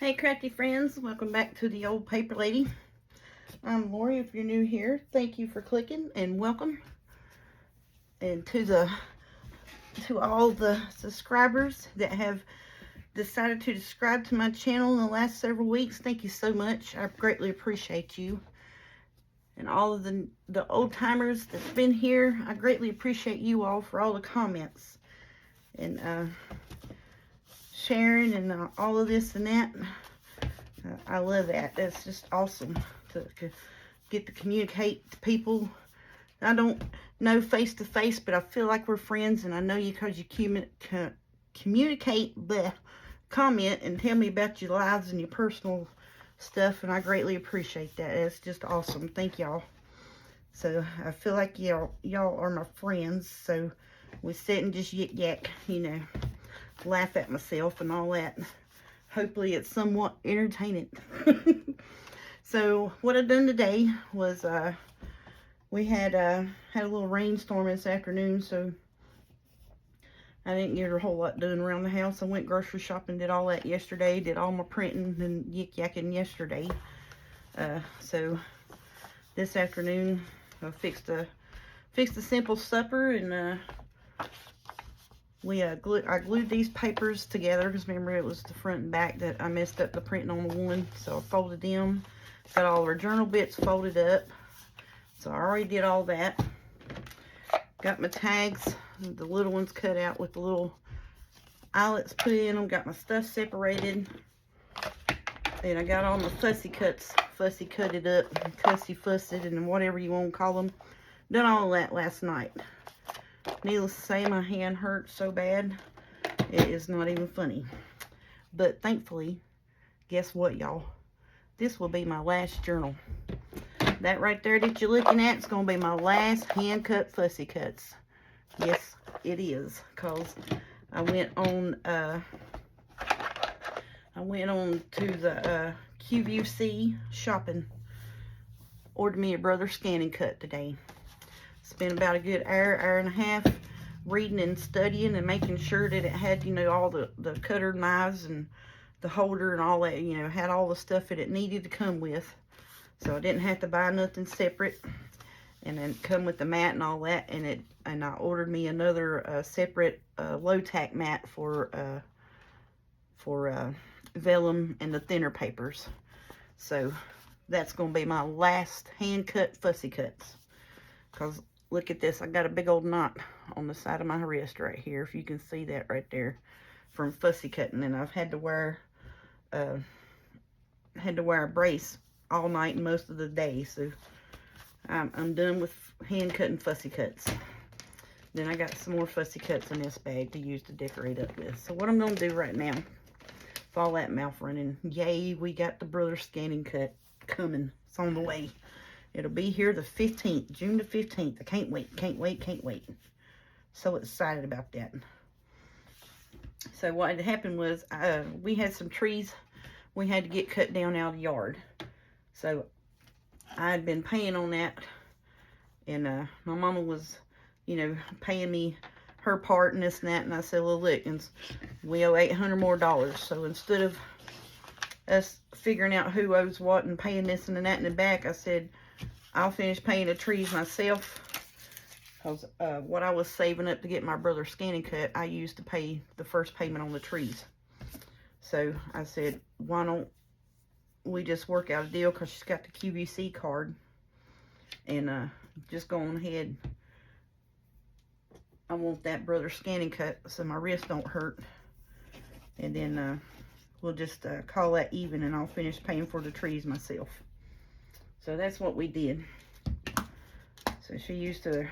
Hey crafty friends, welcome back to the old paper lady. I'm Lori. If you're new here, thank you for clicking and welcome. And to all the subscribers that have decided to subscribe to my channel in the last several weeks, thank you so much. I greatly appreciate you. And all of the old timers that's been here, I greatly appreciate you all for all the comments and sharing and all of this and that. I love that. That's just awesome to get to communicate to people. I don't know face to face, but I feel like we're friends, and I know you because you communicate, comment, and tell me about your lives and your personal stuff, and I greatly appreciate that. It's just awesome. Thank y'all. So I feel like y'all are my friends. So we sit and just yak, laugh at myself and all that. Hopefully it's somewhat entertaining. So what I've done today was we had a little rainstorm this afternoon, so I didn't get a whole lot done around the house. I went grocery shopping, did all that yesterday, did all my printing and yakking yesterday. So this afternoon I fixed a simple supper, and I glued these papers together because remember it was the front and back that I messed up the printing on the one. So I folded them, got all our journal bits folded up. So I already did all that. Got my tags, the little ones cut out with the little eyelets put in them. Got my stuff separated. And I got all my fussy cuts, fussy cutted up, cussy fussed, and whatever you want to call them. Done all that last night. Needless to say, my hand hurts so bad, it is not even funny. But thankfully, guess what, y'all? This will be my last journal. That right there that you're looking at is going to be my last hand-cut fussy cuts. Yes, it is, because I went on to the QVC shopping. Ordered me a brother scanning cut today. Spent about a good hour and a half reading and studying and making sure that it had, all the cutter knives and the holder and all that, had all the stuff that it needed to come with. So I didn't have to buy nothing separate. And then come with the mat and all that. And I ordered me another separate low tack mat for vellum and the thinner papers. So that's going to be my last hand cut fussy cuts. Because look at this, I got a big old knot on the side of my wrist right here, if you can see that right there, from fussy cutting. And I've had to wear a brace all night and most of the day, so I'm done with hand cutting fussy cuts. Then I got some more fussy cuts in this bag to use to decorate up with. So what I'm going to do right now, with all that mouth running, yay, we got the brother scanning cut coming. It's on the way. It'll be here the 15th, June the 15th. I can't wait, can't wait, can't wait. So excited about that. So what had happened was we had some trees we had to get cut down out of the yard. So I had been paying on that. And my mama was, paying me her part and this and that. And I said, well, look, we owe $800 more. So instead of us figuring out who owes what and paying this and that in the back, I said, I'll finish paying the trees myself, because what I was saving up to get my brother scanning cut, I used to pay the first payment on the trees. So I said, why don't we just work out a deal, because she's got the QVC card, and just go on ahead. I want that brother scanning cut so my wrist don't hurt, and then we'll just call that even, and I'll finish paying for the trees myself. So that's what we did. So she used her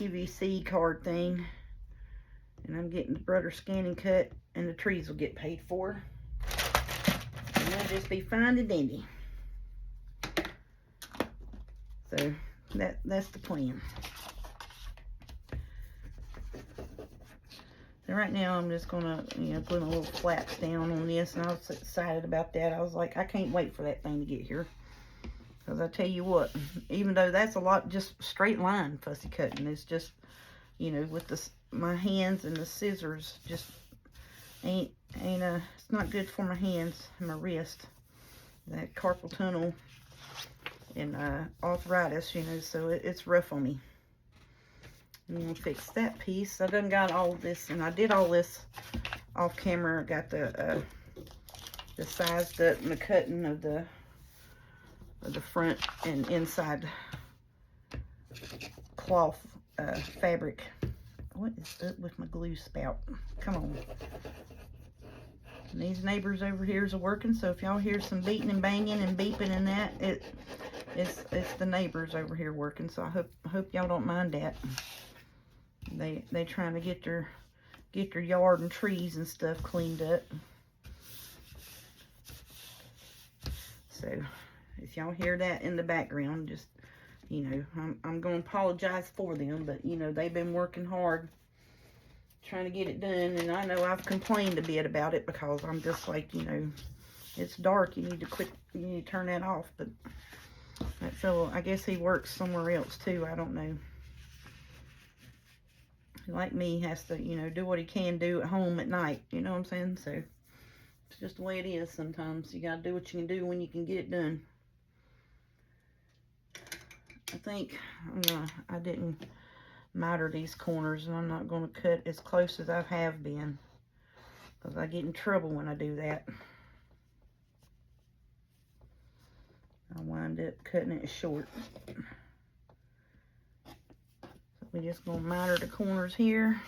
QVC card thing. And I'm getting the brother scanning cut, and the trees will get paid for. And that'll just be fine and dandy. So that's the plan. So right now I'm just gonna, put a little flaps down on this, and I was excited about that. I was like, I can't wait for that thing to get here. Because I tell you what, even though that's a lot, just straight line fussy cutting, it's just, with my hands and the scissors, just It's not good for my hands and my wrist. That carpal tunnel and arthritis, you know, so it's rough on me. I'm gonna fix that piece. I done got all this, and I did all this off camera. I got the sized up and the cutting of the front and inside cloth fabric. What is up with my glue spout? Come on. And these neighbors over here is working, so if y'all hear some beating and banging and beeping and that, it's the neighbors over here working. So I hope y'all don't mind that. They trying to get their yard and trees and stuff cleaned up. So if y'all hear that in the background, just, you know, I'm going to apologize for them, but, you know, they've been working hard trying to get it done, and I know I've complained a bit about it because I'm just like, you know, it's dark, you need to turn that off, but that fellow, I guess he works somewhere else too, I don't know. Like me, has to, you know, do what he can do at home at night, you know what I'm saying? So it's just the way it is sometimes. You gotta do what you can do when you can get it done. I think I didn't miter these corners, and I'm not going to cut as close as I have been because I get in trouble when I do that. I wind up cutting it short. So we're just going to miter the corners here.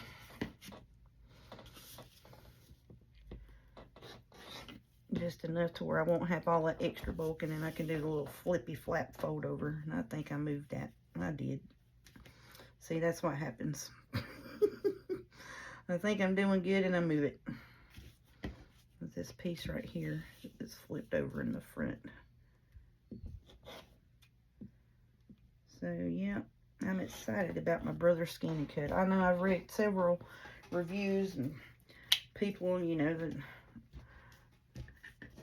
Just enough to where I won't have all that extra bulk, and then I can do the little flippy flap fold over. And I think I moved that. I did. See, that's what happens. I think I'm doing good and I move it. With this piece right here is flipped over in the front. So yeah, I'm excited about my brother's skinny cut. I know I've read several reviews and people, you know, that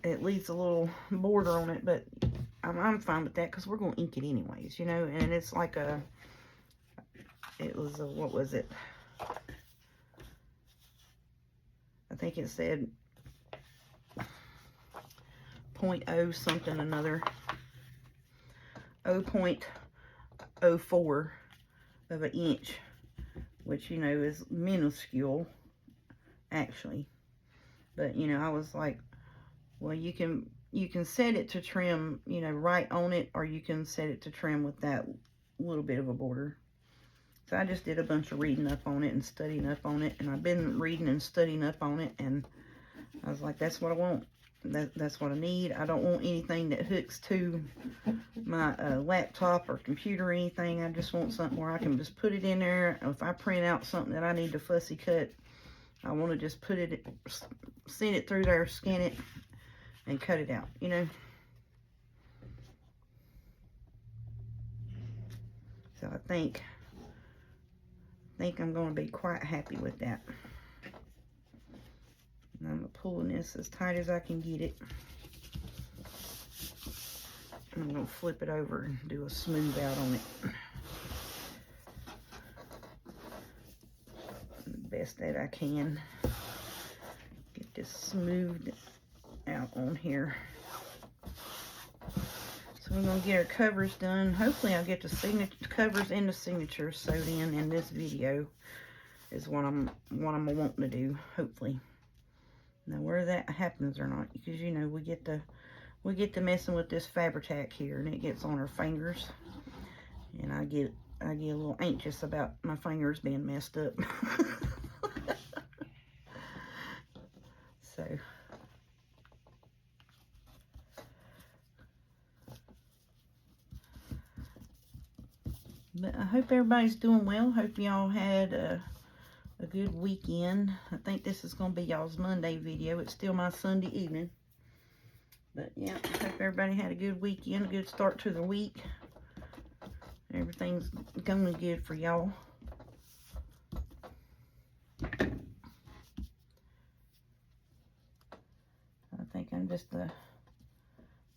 it leaves a little border on it, but I'm fine with that because we're going to ink it anyways, you know, and it's like it was a, what was it? I think it said 0.0 something another. 0.04 of an inch, which, you know, is minuscule, actually. But, you know, I was like, well, you can set it to trim, you know, right on it, or you can set it to trim with that little bit of a border. So I just did a bunch of reading up on it and studying up on it, and I've been reading and studying up on it, and I was like, that's what I want. That's what I need. I don't want anything that hooks to my laptop or computer or anything. I just want something where I can just put it in there. If I print out something that I need to fussy cut, I want to just put it, send it through there, scan it, and cut it out, you know. So I think I'm going to be quite happy with that. And I'm pulling this as tight as I can get it. I'm going to flip it over and do a smooth out on it. The best that I can. Get this smoothed out on here. So we're going to get our covers done. Hopefully I'll get the covers and the signatures sewed in this video is what I'm wanting to do, hopefully. Now whether that happens or not, because you know we get to messing with this Fabri-Tac here and it gets on our fingers, and I get a little anxious about my fingers being messed up. So but I hope everybody's doing well. Hope y'all had a good weekend. I think this is going to be y'all's Monday video. It's still my Sunday evening. But yeah, I hope everybody had a good weekend, a good start to the week. Everything's going good for y'all. I think I'm just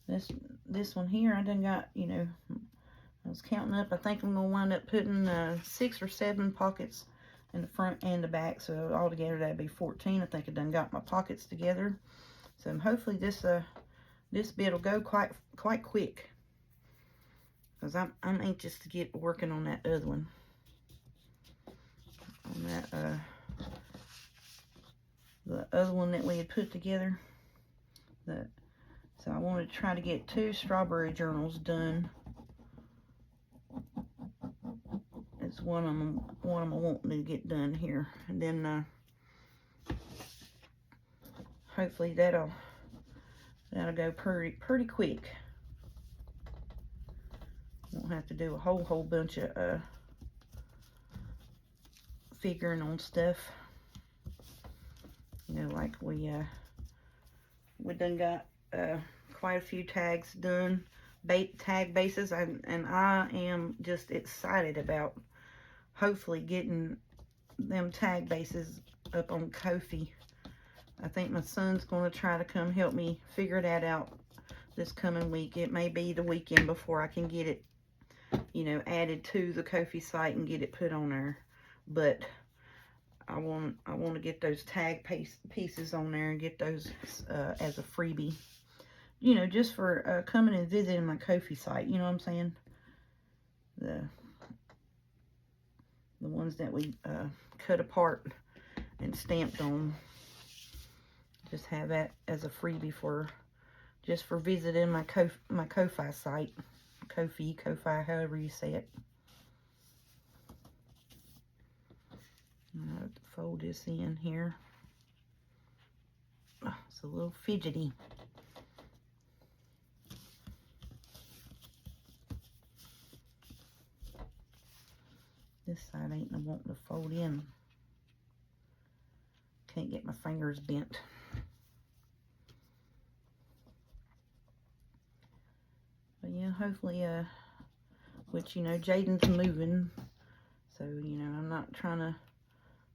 this one here, I done got, you know, I was counting up. I think I'm going to wind up putting 6 or 7 pockets in the front and the back. So altogether that'd be 14. I think I done got my pockets together. So hopefully this bit will go quite quick, because I'm anxious to get working on that other one. On that the other one that we had put together. So I wanted to try to get 2 strawberry journals done. It's one of them wanting to get done here, and then hopefully that'll go pretty quick. Won't have to do a whole bunch of figuring on stuff. You know, like we done got quite a few tags done, tag bases, and I am just excited about hopefully getting them tag bases up on Ko-fi. I think my son's going to try to come help me figure that out this coming week. It may be the weekend before I can get it, you know, added to the Ko-fi site and get it put on there. But I want to get those tag pieces on there and get those as a freebie. You know, just for coming and visiting my Ko-fi site. You know what I'm saying? The ones that we cut apart and stamped on. Just have that as a freebie for visiting my Ko-fi site. Ko-fi, however you say it. I have to fold this in here. Oh, it's a little fidgety. This side ain't wanting to fold in. Can't get my fingers bent. But yeah, hopefully, which, you know, Jaden's moving. So, you know, I'm not trying to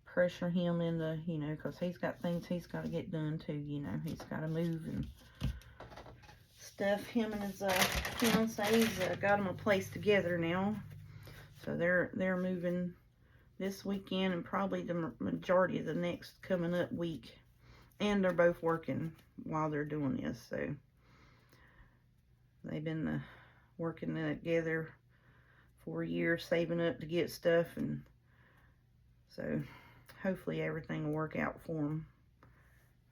pressure him into, you know, because he's got things he's got to get done too, you know. He's got to move and stuff. Him and his fiance's got him a place together now. So they're moving this weekend and probably the majority of the next coming up week. And they're both working while they're doing this. So they've been working together for a year, saving up to get stuff. And so hopefully everything will work out for them.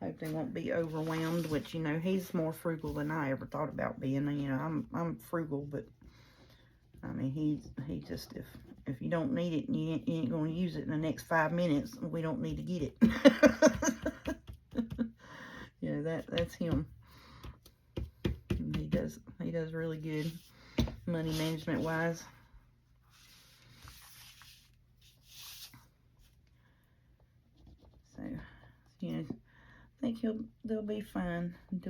Hope they won't be overwhelmed, which, you know, he's more frugal than I ever thought about being. You know, I'm frugal, but I mean, he just, if you don't need it and you ain't going to use it in the next 5 minutes, we don't need to get it. You know, that's him. And he does really good money management wise. So, you know, I think they'll be fine. It's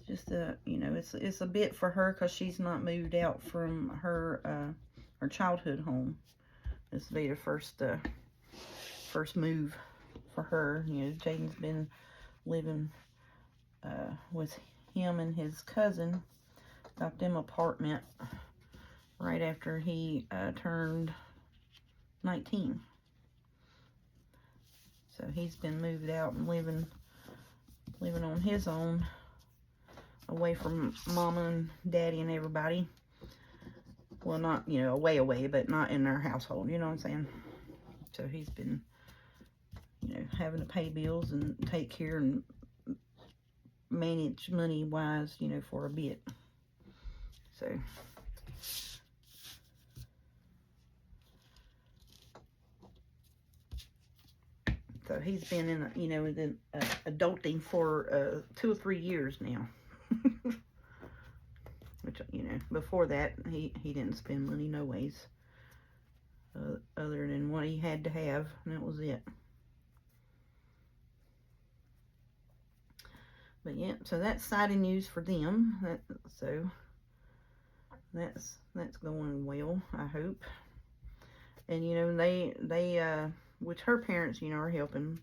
just you know, it's a bit for her because she's not moved out from her childhood home. This will be the first move for her. You know, Jaden's been living with him and his cousin. Got them apartment right after he turned 19. So he's been moved out and living on his own, away from mama and daddy and everybody. Well, not, you know, away, but not in their household, you know what I'm saying? So he's been, you know, having to pay bills and take care and manage money-wise, you know, for a bit. So he's been in, you know, in adulting for 2 or 3 years now. Which, you know, before that, he didn't spend money no ways. Other than what he had to have, and that was it. But yeah, so that's exciting news for them. So that's going well, I hope. And, you know, they which her parents, you know, are helping,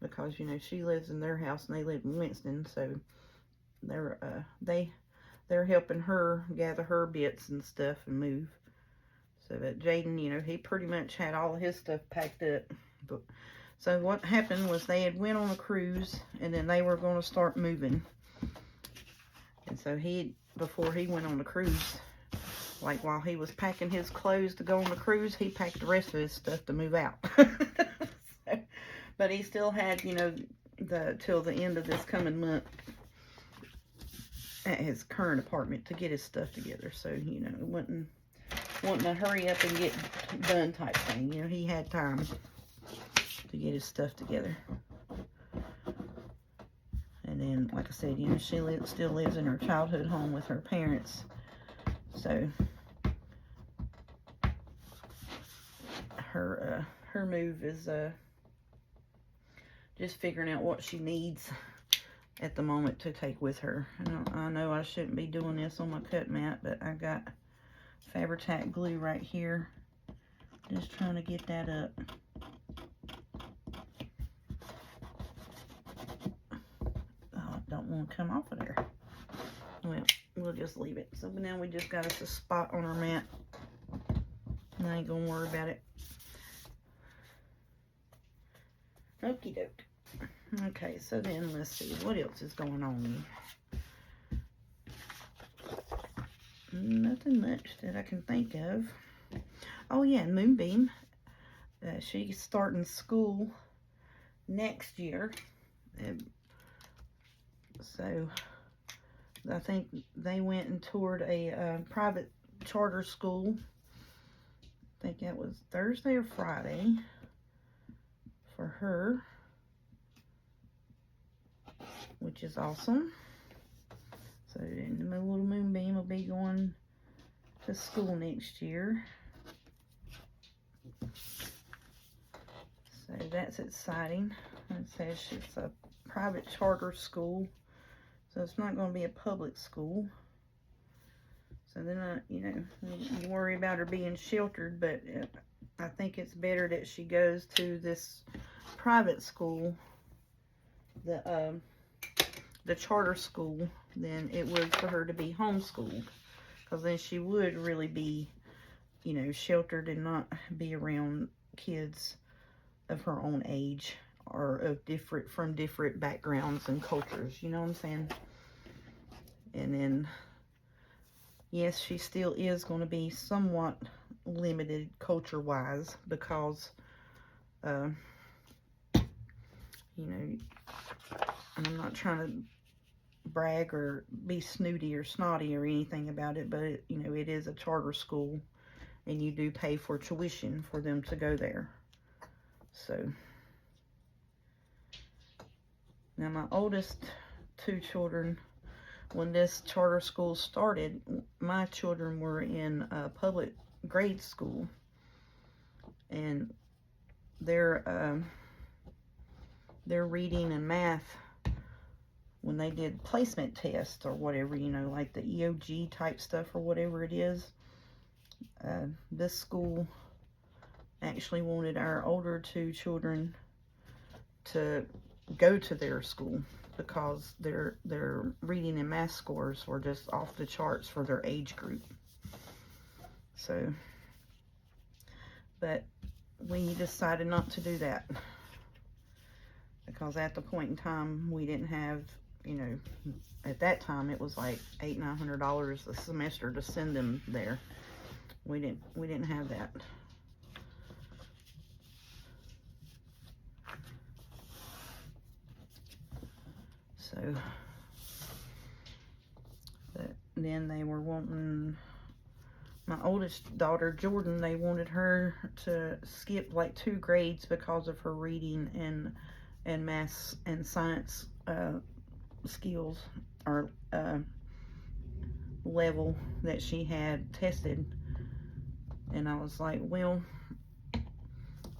because, you know, she lives in their house and they live in Winston, so they're helping her gather her bits and stuff and move. So that Jaden, you know, he pretty much had all of his stuff packed up. But, so what happened was they had went on a cruise, and then they were going to start moving. And so before he went on the cruise, like while he was packing his clothes to go on the cruise, he packed the rest of his stuff to move out. So, but he still had, you know, till the end of this coming month at his current apartment to get his stuff together. So, you know, it wasn't wanting to hurry up and get done type thing. You know, he had time to get his stuff together. And then, like I said, you know, she still lives in her childhood home with her parents. So her move is just figuring out what she needs at the moment to take with her. I know I shouldn't be doing this on my cut mat, but I got Fabri-Tac glue right here. Just trying to get that up. Oh, it don't want to come off of there. Well, we'll just leave it. So now we just got us a spot on our mat. I ain't gonna worry about it. Okie doke. Okay, so then let's see what else is going on. Nothing much that I can think of. Oh yeah, Moonbeam. She's starting school next year. So I think they went and toured a private charter school. I think that was Thursday or Friday for her, which is awesome. So then my little Moonbeam will be going to school next year. So that's exciting. It says it's a private charter school, so it's not going to be a public school. So then you know, you worry about her being sheltered, but I think it's better that she goes to this private school, the charter school, than it would for her to be homeschooled, because then she would really be, you know, sheltered and not be around kids of her own age or of from different backgrounds and cultures, you know what I'm saying? And then, yes, she still is going to be somewhat limited culture-wise because, you know, I'm not trying to brag or be snooty or snotty or anything about it, but, you know, it is a charter school, and you do pay for tuition for them to go there. So, now my oldest two children, when this charter school started, my children were in public grade school, and their reading and math, when they did placement tests or whatever, you know, like the EOG type stuff or whatever it is, this school actually wanted our older two children to go to their school because their reading and math scores were just off the charts for their age group. So, but we decided not to do that because at the point in time we didn't have, you know, at that time it was like $800-900 a semester to send them there. We didn't have that. So, but then they were wanting, my oldest daughter, Jordan, they wanted her to skip like 2 grades because of her reading and math and science skills or level that she had tested. And I was like, well,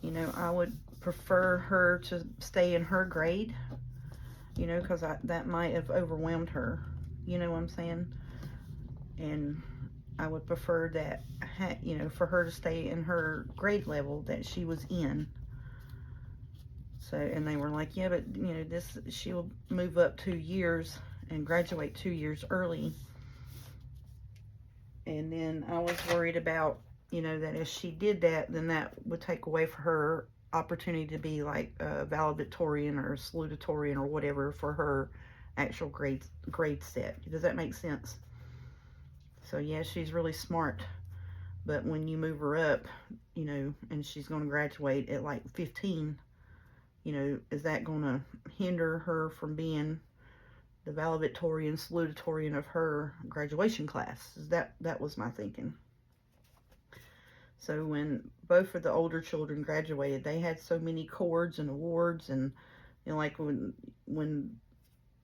you know, I would prefer her to stay in her grade, you know, because that might have overwhelmed her, you know what I'm saying? And I would prefer that, you know, for her to stay in her grade level that she was in. So, and they were like, yeah, but, you know, she'll move up 2 years and graduate 2 years early. And then I was worried about you know, that if she did that, then that would take away from her opportunity to be like a valedictorian or salutatorian or whatever for her actual grade set. Does that make sense? So yeah, she's really smart, but when you move her up, you know, and she's going to graduate at like 15, you know, is that going to hinder her from being the valedictorian, salutatorian of her graduation class? That was my thinking. So when both of the older children graduated, they had so many cords and awards, and you know, like when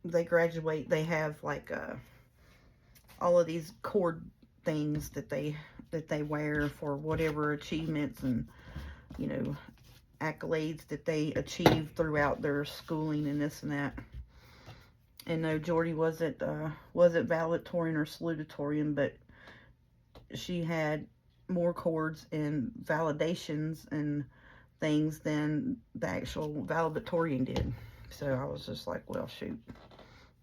they graduate, they have like all of these cord things that they wear for whatever achievements and, you know, accolades that they achieved throughout their schooling and this and that. And no, Jordy wasn't valedictorian or salutatorian, but she had more cords and validations and things than the actual valedictorian did. So I was just like, well, shoot,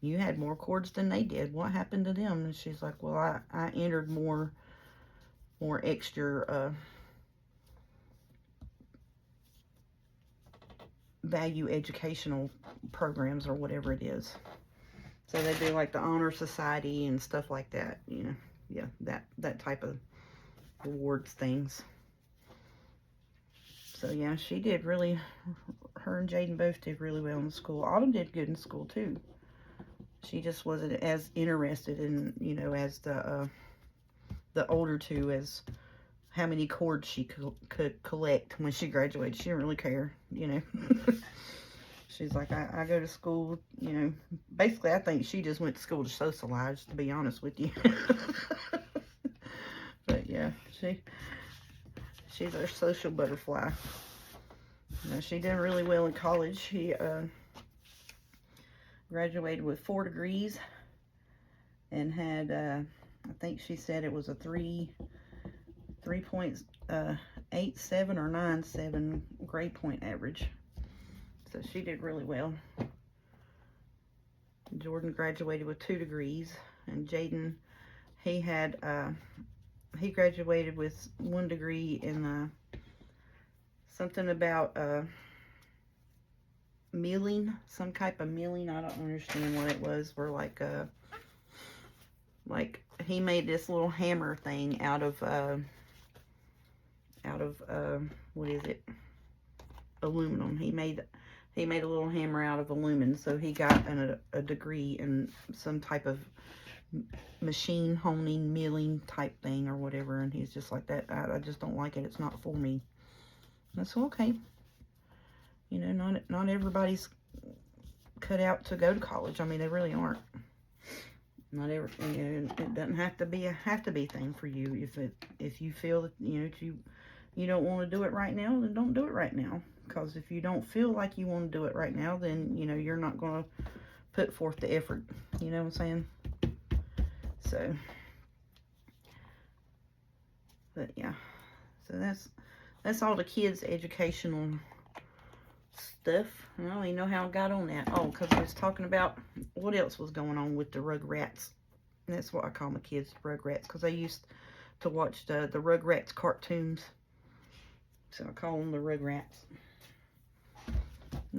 you had more cords than they did. What happened to them? And she's like, well, I entered more extra value educational programs or whatever it is. So they do like the honor society and stuff like that, you know. Yeah, that type of awards things. So yeah, she did really, her and Jaden both did really well in school. Autumn did good in school too. She just wasn't as interested in, you know, as the older two, as how many cords she could collect when she graduated. She didn't really care, you know. She's like, I go to school, you know. Basically, I think she just went to school to socialize, to be honest with you. But yeah, she's our social butterfly. You know, she did really well in college. She graduated with 4 degrees and had, I think she said it was a 3.87 or 97 grade point average. So she did really well. Jordan graduated with 2 degrees, and Jaden, he graduated with 1 degree in something about milling, some type of milling. I don't understand what it was. We're like he made this little hammer thing out of what is it? Aluminum. He made a little hammer out of aluminum, so he got a degree in some type of machine honing, milling type thing or whatever, and he's just like, that, I just don't like it. It's not for me. That's okay. You know, not everybody's cut out to go to college. I mean, they really aren't. Not every, you know, it doesn't have to be a thing for you. If you feel that, you know, you don't want to do it right now, then don't do it right now. Because if you don't feel like you want to do it right now, then, you know, you're not going to put forth the effort. You know what I'm saying? So, but yeah. So that's all the kids' educational stuff. I don't even know how I got on that. Oh, because I was talking about what else was going on with the Rugrats. And that's what I call my kids, the Rugrats, because I used to watch the Rugrats cartoons. So I call them the Rugrats.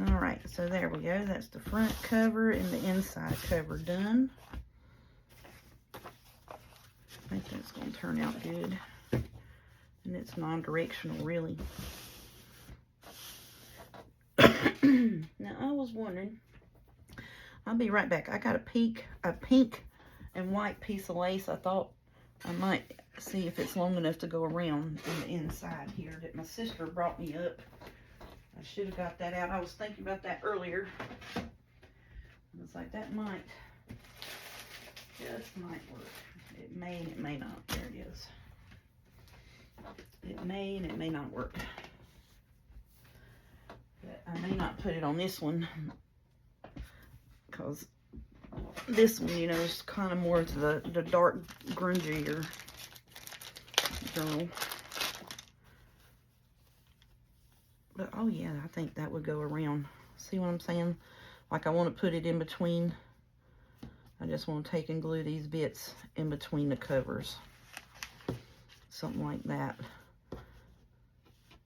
Alright, so there we go. That's the front cover and the inside cover done. I think that's going to turn out good. And it's non-directional, really. Now, I was wondering, I'll be right back. I got a pink and white piece of lace. I thought I might see if it's long enough to go around on the inside here that my sister brought me up. I should have got that out. I was thinking about that earlier. I was like, that just might work. It may and it may not. There it is. It may and it may not work. But I may not put it on this one, because this one, you know, is kind of more to the dark, grungier girl. But, oh yeah, I think that would go around. See what I'm saying? Like, I want to put it in between. I just want to take and glue these bits in between the covers. something like that.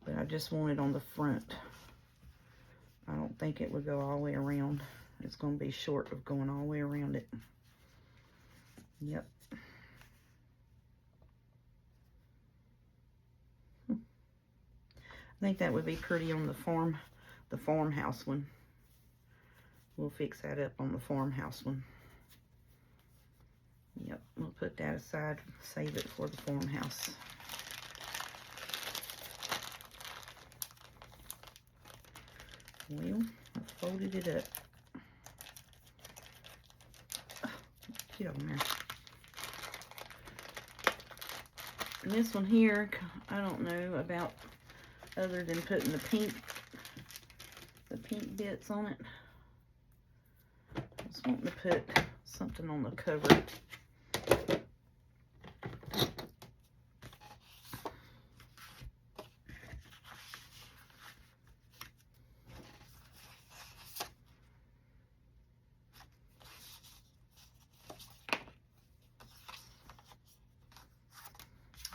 But I just want it on the front. I don't think it would go all the way around. It's going to be short of going all the way around it. Yep. I think that would be pretty on the farmhouse one. We'll fix that up on the farmhouse one. Yep, we'll put that aside, save it for the farmhouse. Well, I folded it up. Oh, get on there. And this one here, I don't know about other than putting the pink bits on it. I was wanting to put something on the cover.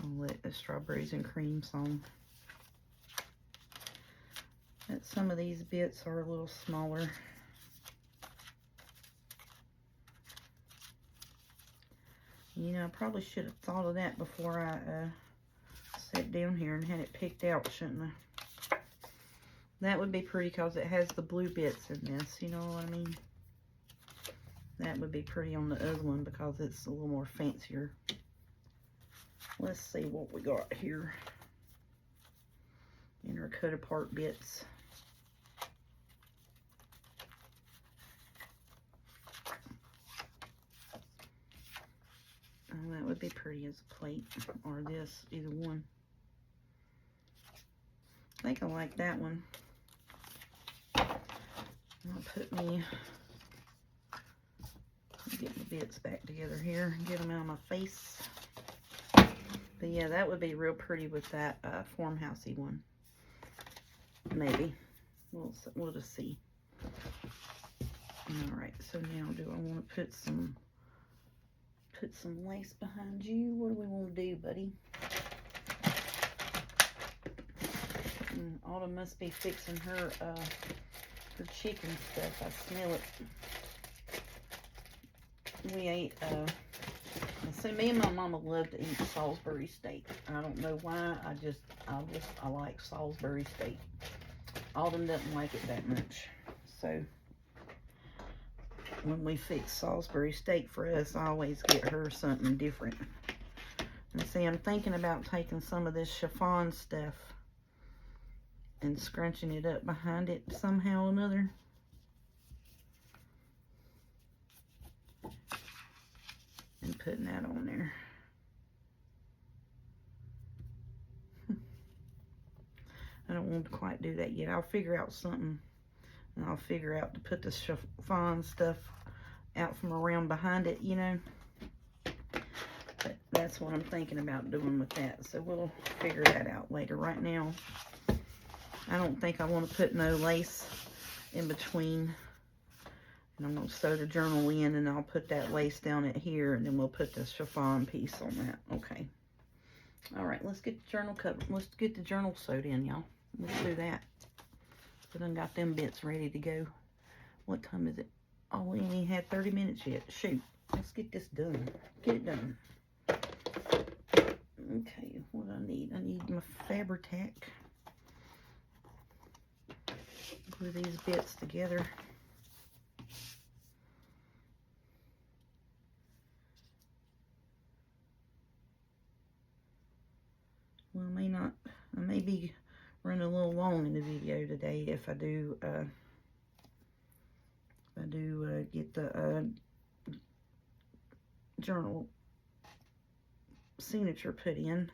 I'll let the strawberries and cream song. But some of these bits are a little smaller. You know, I probably should have thought of that before I sat down here and had it picked out, shouldn't I? That would be pretty because it has the blue bits in this, you know what I mean? That would be pretty on the other one because it's a little more fancier. Let's see what we got here in our cut apart bits. Oh, that would be pretty as a plate, or this, either one. I think I like that one. I'll put me, get my bits back together here and get them out of my face. But yeah, that would be real pretty with that farmhousey one. Maybe. We'll just see. Alright, so now do I want to put some lace behind you? What do we want to do, buddy? Autumn must be fixing her chicken stuff. I smell it. We ate so me and my mama love to eat Salisbury steak. I don't know why. I like Salisbury steak. Autumn doesn't like it that much. So when we fix Salisbury steak for us, I always get her something different. And see, I'm thinking about taking some of this chiffon stuff and scrunching it up behind it somehow or another. And putting that on there. I don't want to quite do that yet. I'll figure out something, and I'll figure out to put the chiffon stuff out from around behind it, you know. But that's what I'm thinking about doing with that. So we'll figure that out later. Right now, I don't think I want to put no lace in between. And I'm going to sew the journal in, and I'll put that lace down at here, and then we'll put the chiffon piece on that. Okay. All right, let's get the journal covered. Let's get the journal sewed in, y'all. Let's do that. I done got them bits ready to go. What time is it? Oh, we ain't even had 30 minutes yet. Shoot. Let's get this done. Get it done. Okay, what I need? I need my Fabri-Tac. Glue these bits together. Well, I may be running a little long in the video today if I do get the journal signature put in.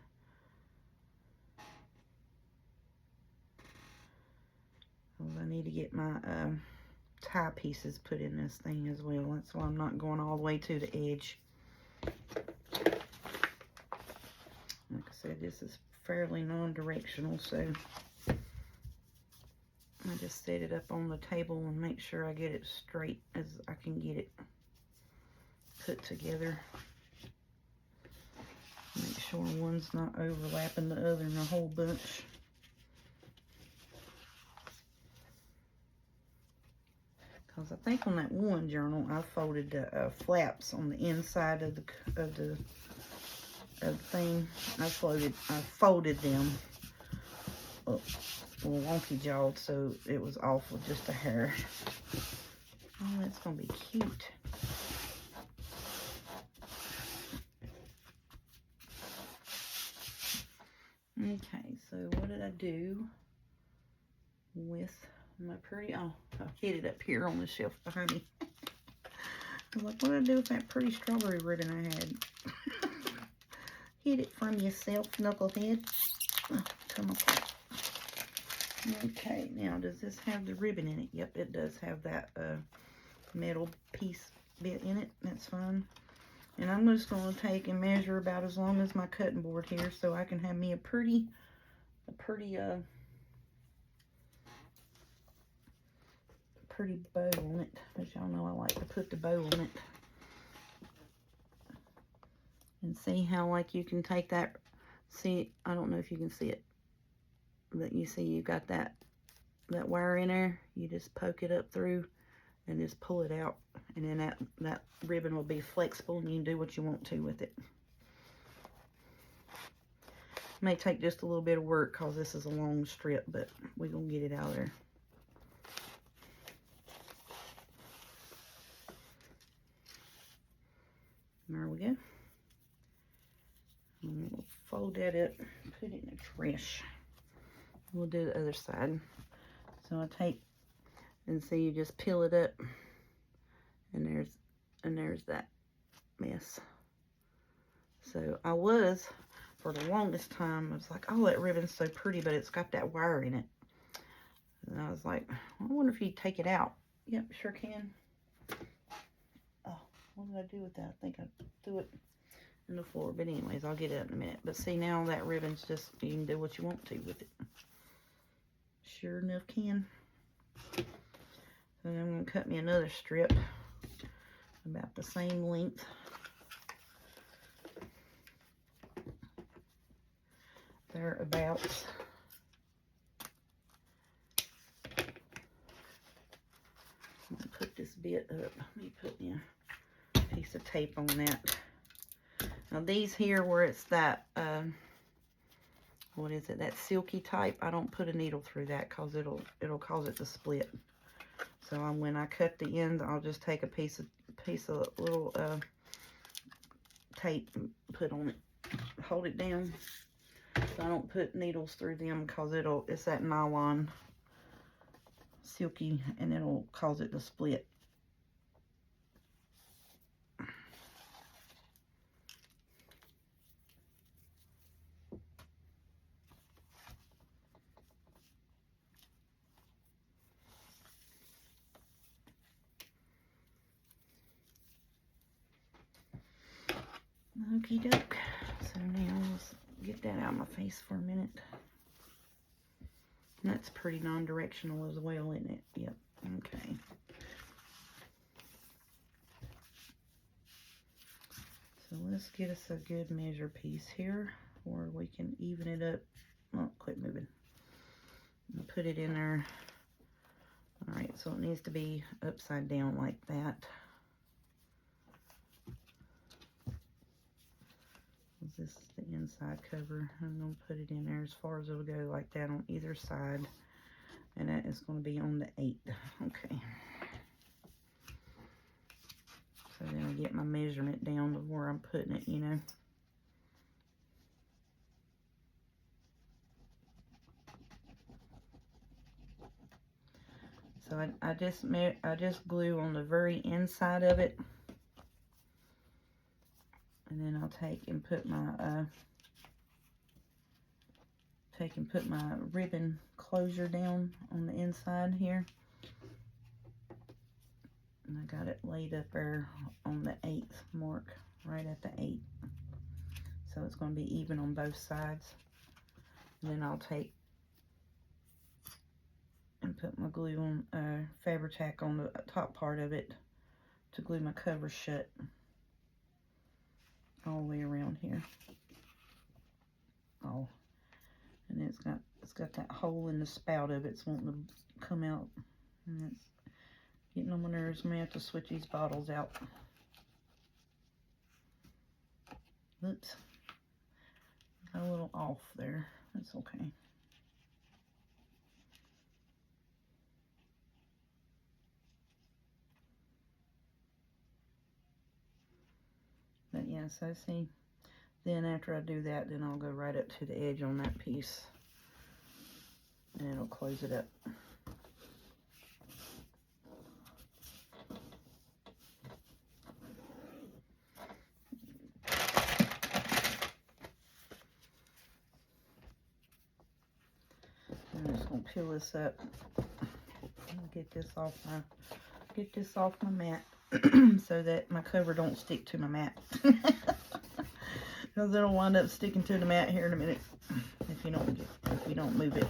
Well, I need to get my tie pieces put in this thing as well. That's why I'm not going all the way to the edge. Like I said, this is fairly non-directional, so I just set it up on the table and make sure I get it straight as I can get it put together. Make sure one's not overlapping the other in a whole bunch. Because I think on that one journal, I folded the flaps on the inside of the thing. I folded them up a little wonky jawed, so it was off with just a hair. Oh, that's gonna be cute. Okay, so what did I do with my pretty, oh, I hid it up here on the shelf behind me. I was like, what did I do with that pretty strawberry ribbon I had? Hid it from yourself, knucklehead. Oh, come apart. Okay, now does this have the ribbon in it? Yep, it does have that metal piece bit in it. That's fine. And I'm just going to take and measure about as long as my cutting board here so I can have me a pretty bow on it. As y'all know, I like to put the bow on it. And see how, like, you can take that, see, I don't know if you can see it, but you see you got that wire in there. You just poke it up through and just pull it out, and then that ribbon will be flexible and you can do what you want to with it. May take just a little bit of work because this is a long strip, but we're gonna get it out of there. There we go. And we'll fold that up, put it in the trash. We'll do the other side. So I take, and see, you just peel it up, and there's that mess. So I was, for the longest time, I was like, oh, that ribbon's so pretty, but it's got that wire in it. And I was like, I wonder if you take it out. Yep, sure can. Oh, what did I do with that? I think I threw it in the floor, but anyways, I'll get it up in a minute. But see, now that ribbon's just, you can do what you want to with it. Sure enough can. So then I'm going to cut me another strip about the same length. Thereabouts. I'm going to put this bit up. Let me put in a piece of tape on that. Now these here where it's that, what is it, that silky type, I don't put a needle through that because it'll cause it to split. So when I cut the ends, I'll just take a piece of little tape and put on it, hold it down. So I don't put needles through them because it's that nylon silky and it'll cause it to split. Okie doke. So now let's get that out of my face for a minute. And that's pretty non-directional as well, isn't it? Yep. Okay. So let's get us a good measure piece here where we can even it up. Oh, quit moving. I'll put it in there. All right, so it needs to be upside down like that. This is the inside cover. I'm going to put it in there as far as it'll go, like that on either side. And that is going to be on the 8. Okay. So then I get my measurement down to where I'm putting it, you know. So I just glue on the very inside of it. And then I'll take and put my ribbon closure down on the inside here. And I got it laid up there on the 8th mark, right at the 8. So it's going to be even on both sides. And then I'll take and put my glue on, Fabri-Tac on the top part of it to glue my cover shut all the way around here. all. And it's got that hole in the spout of it. It's wanting to come out. And it's getting on my nerves. I'm going to have to switch these bottles out. Oops. Got a little off there. That's okay. But yeah, so see, then after I do that, then I'll go right up to the edge on that piece. And it'll close it up. I'm just gonna peel this up and get this off my mat so that my cover don't stick to my mat. Because it'll wind up sticking to the mat here in a minute if you don't move it.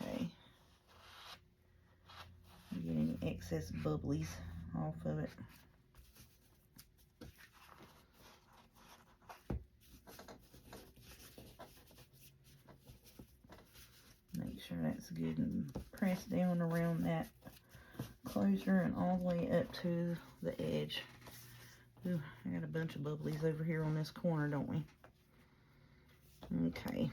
Okay. Get any excess bubblies off of it. Make sure that's good and press down around that closure and all the way up to the edge. Ooh, I got a bunch of bubblies over here on this corner, don't we? Okay.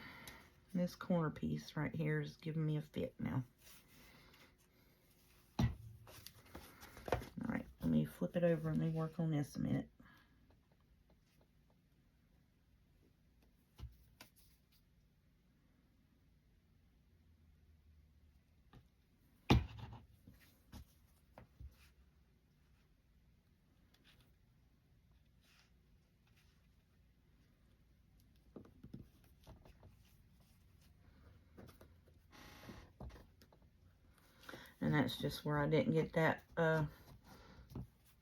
This corner piece right here is giving me a fit now. Alright, let me flip it over and let me work on this a minute. And that's just where I didn't get that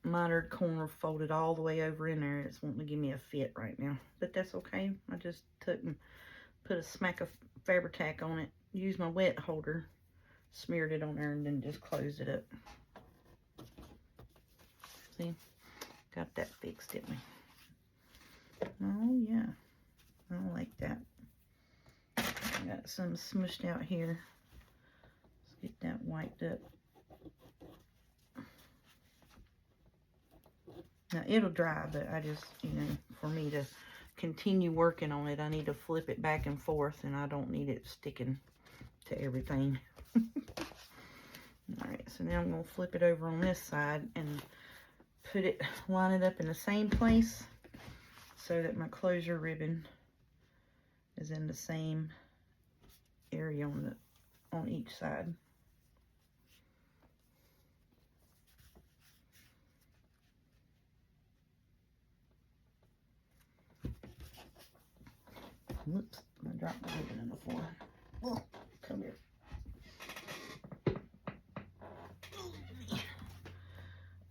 mitered corner folded all the way over in there. It's wanting to give me a fit right now. But that's okay. I just took and put a smack of Fabri-Tac on it. Used my wet holder. Smeared it on there and then just closed it up. See? Got that fixed, didn't we? Oh, yeah. I like that. I got some smushed out here. Get that wiped up. Now it'll dry, but I just, for me to continue working on it, I need to flip it back and forth, and I don't need it sticking to everything. Alright, so now I'm going to flip it over on this side and line it up in the same place so that my closure ribbon is in the same area on each side. Whoops, I dropped my ribbon on the floor. Oh, come here.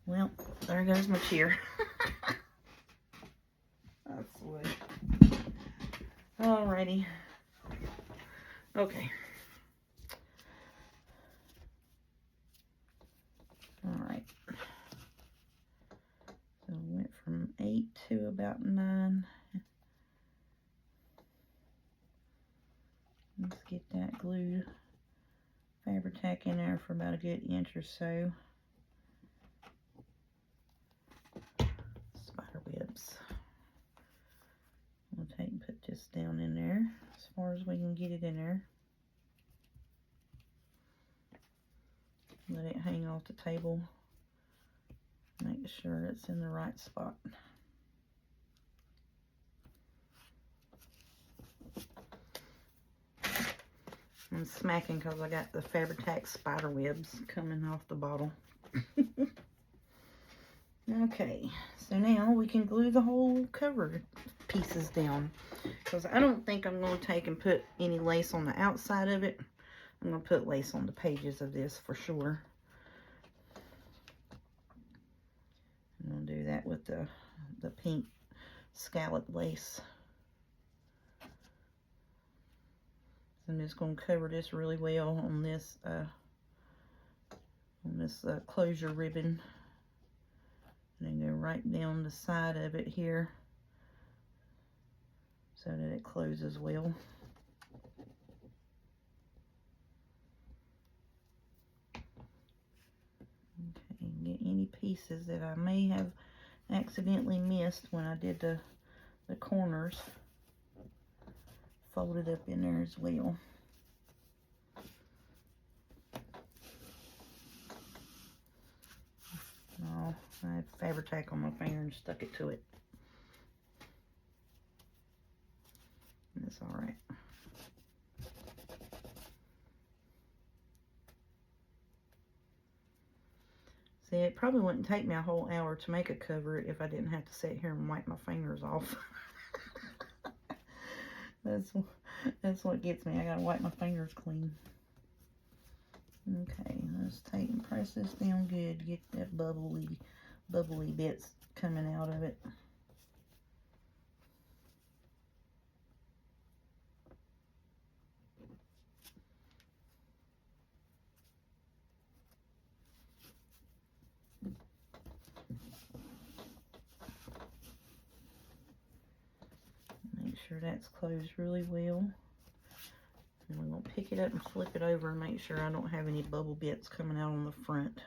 Well, there goes my chair. That's the way. Alrighty. Okay. Alright. So we went from 8 to about 9. Let's get that glue Fabri-Tac in there for about a good inch or so. Spider webs. We'll take and put this down in there as far as we can get it in there. Let it hang off the table. Make sure it's in the right spot. I'm smacking because I got the Fabri-Tac spider webs coming off the bottle. Okay, so now we can glue the whole cover pieces down. Because I don't think I'm going to take and put any lace on the outside of it. I'm going to put lace on the pages of this for sure. I'm going to do that with the pink scallop lace. I'm just going to cover this really well on this closure ribbon, and then go right down the side of it here so that it closes well. Okay, get any pieces that I may have accidentally missed when I did the corners folded up in there as well. Oh, I had Fabri-Tac on my finger and stuck it to it. That's all right. See, it probably wouldn't take me a whole hour to make a cover if I didn't have to sit here and wipe my fingers off. That's what gets me. I gotta wipe my fingers clean. Okay, let's take and press this down good. Get that bubbly bits coming out of it. Make sure that's closed really well. And we're going to pick it up and flip it over and make sure I don't have any bubble bits coming out on the front.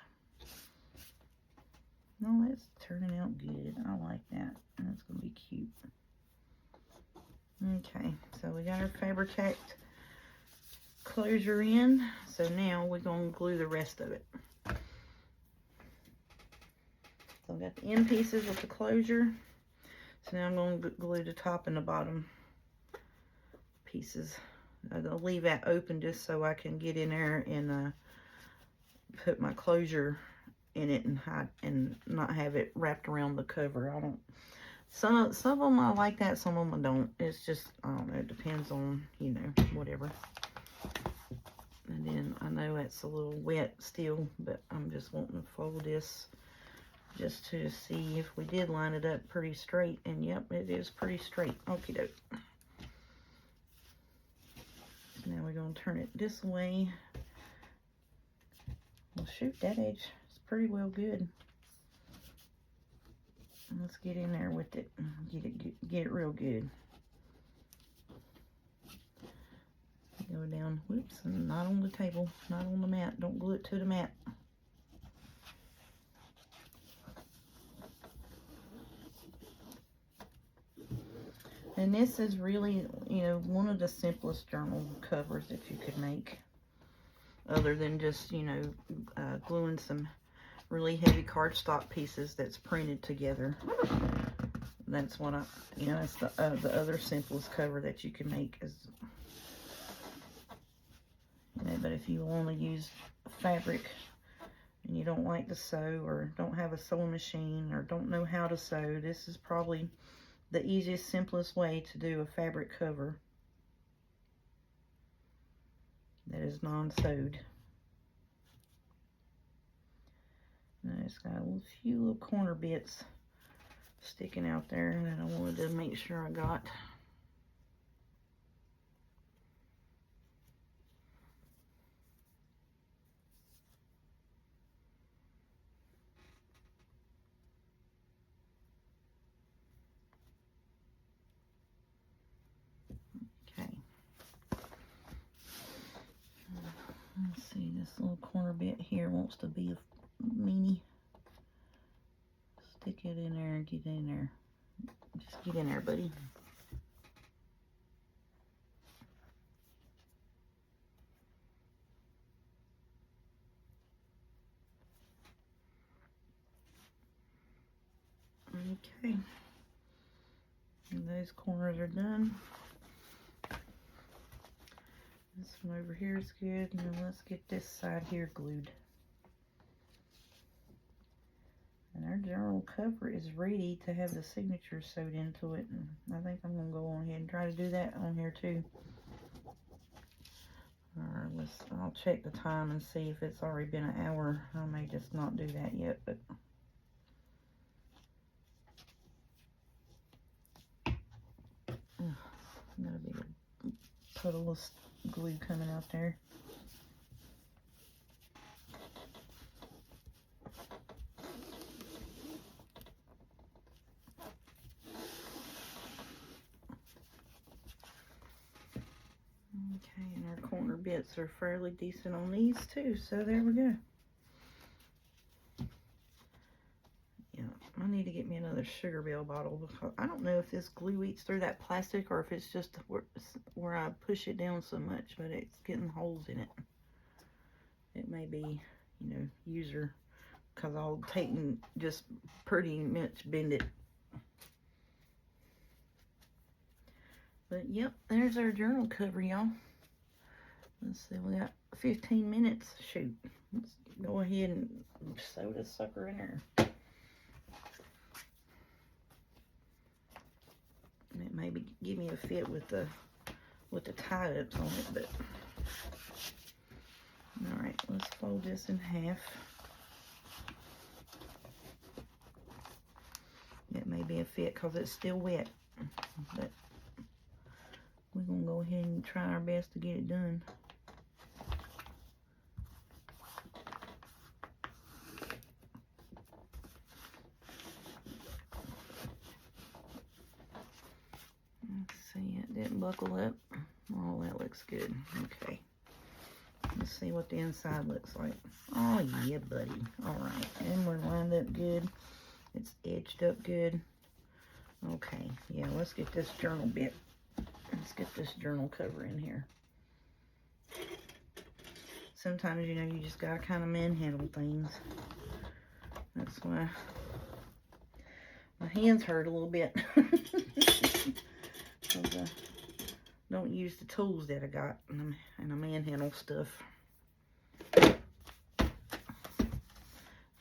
No, that's turning out good. I like that. That's going to be cute. Okay, so we got our Fabri-Tac closure in. So now we're going to glue the rest of it. So I've got the end pieces with the closure. So now I'm going to glue the top and the bottom pieces. I'll leave that open just so I can get in there and put my closure in it and not have it wrapped around the cover. I don't. Some of them I like that, some of them I don't. It's just, I don't know. It depends on, you know, whatever. And then I know it's a little wet still, but I'm just wanting to fold this just to see if we did line it up pretty straight. And yep, it is pretty straight. Okie doke. Now we're going to turn it this way. Well, shoot, that edge is pretty well good. Let's get in there with it. Get it real good. Go down. Whoops, not on the table, not on the mat. Don't glue it to the mat. And this is really, you know, one of the simplest journal covers that you could make. Other than just, you know, gluing some really heavy cardstock pieces that's printed together. That's what you know, it's the other simplest cover that you can make. Is, you know, but if you want to use fabric and you don't like to sew or don't have a sewing machine or don't know how to sew, this is probably the easiest, simplest way to do a fabric cover that is non-sewed. Now it's got a few little corner bits sticking out there that I wanted to make sure I got. Okay. Let's see, this little corner bit here wants to be a meanie. Stick it in there and get in there. Just get in there, buddy. Okay. And those corners are done. This one over here is good. And then let's get this side here glued. And our journal cover is ready to have the signature sewed into it. And I think I'm going to go on ahead and try to do that on here too. Alright, I'll check the time and see if it's already been an hour. I may just not do that yet, but got a big puddle of glue coming out there. cuts are fairly decent on these too, so there we go. Yeah, I need to get me another sugar bell bottle because I don't know if this glue eats through that plastic or if it's just where I push it down so much, but it's getting holes in it. It may be, you know, user, because I'll take and just pretty much bend it. But yep, there's our journal cover, y'all. Let's see, we got 15 minutes. Shoot, let's go ahead and sew this sucker in there. It may give me a fit with the tie-ups on it, but all right, let's fold this in half. It may be a fit because it's still wet, but we're gonna go ahead and try our best to get it done. Let's see, it didn't buckle up. Oh, that looks good. Okay. Let's see what the inside looks like. Oh, yeah, buddy. All right. And we're lined up good. It's edged up good. Okay. Yeah, let's get this journal bit. Let's get this journal cover in here. Sometimes, you know, you just gotta kind of manhandle things. That's why my hands hurt a little bit. Because I don't use the tools that I got and I manhandle stuff.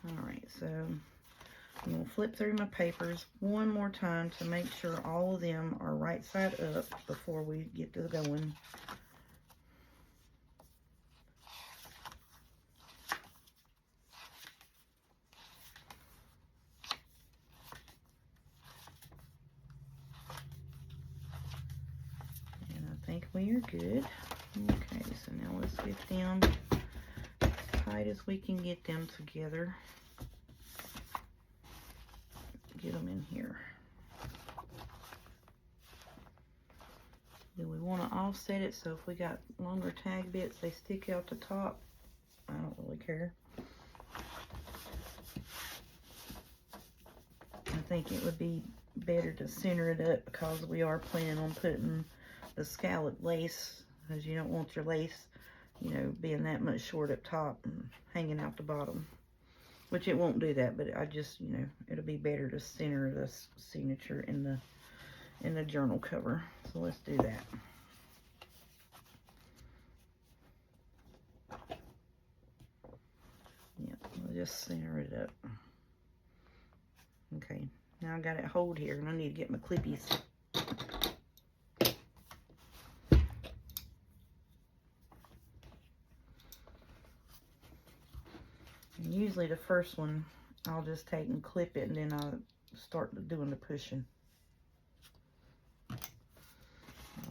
Alright, so I'm going to flip through my papers one more time to make sure all of them are right side up before we get to going. And I think we are good. Okay, so now let's get them as tight as we can get them together. Get them in here. Do we want to offset it so if we got longer tag bits they stick out the top? I don't really care. I think it would be better to center it up because we are planning on putting the scallop lace, because you don't want your lace, you know, being that much short up top and hanging out the bottom. Which it won't do that, but I just, you know, it'll be better to center the signature in the journal cover. So let's do that. Yeah, we'll just center it up. Okay, now I got it hold here, and I need to get my clippies. And usually the first one, I'll just take and clip it, and then I'll start doing the pushing. I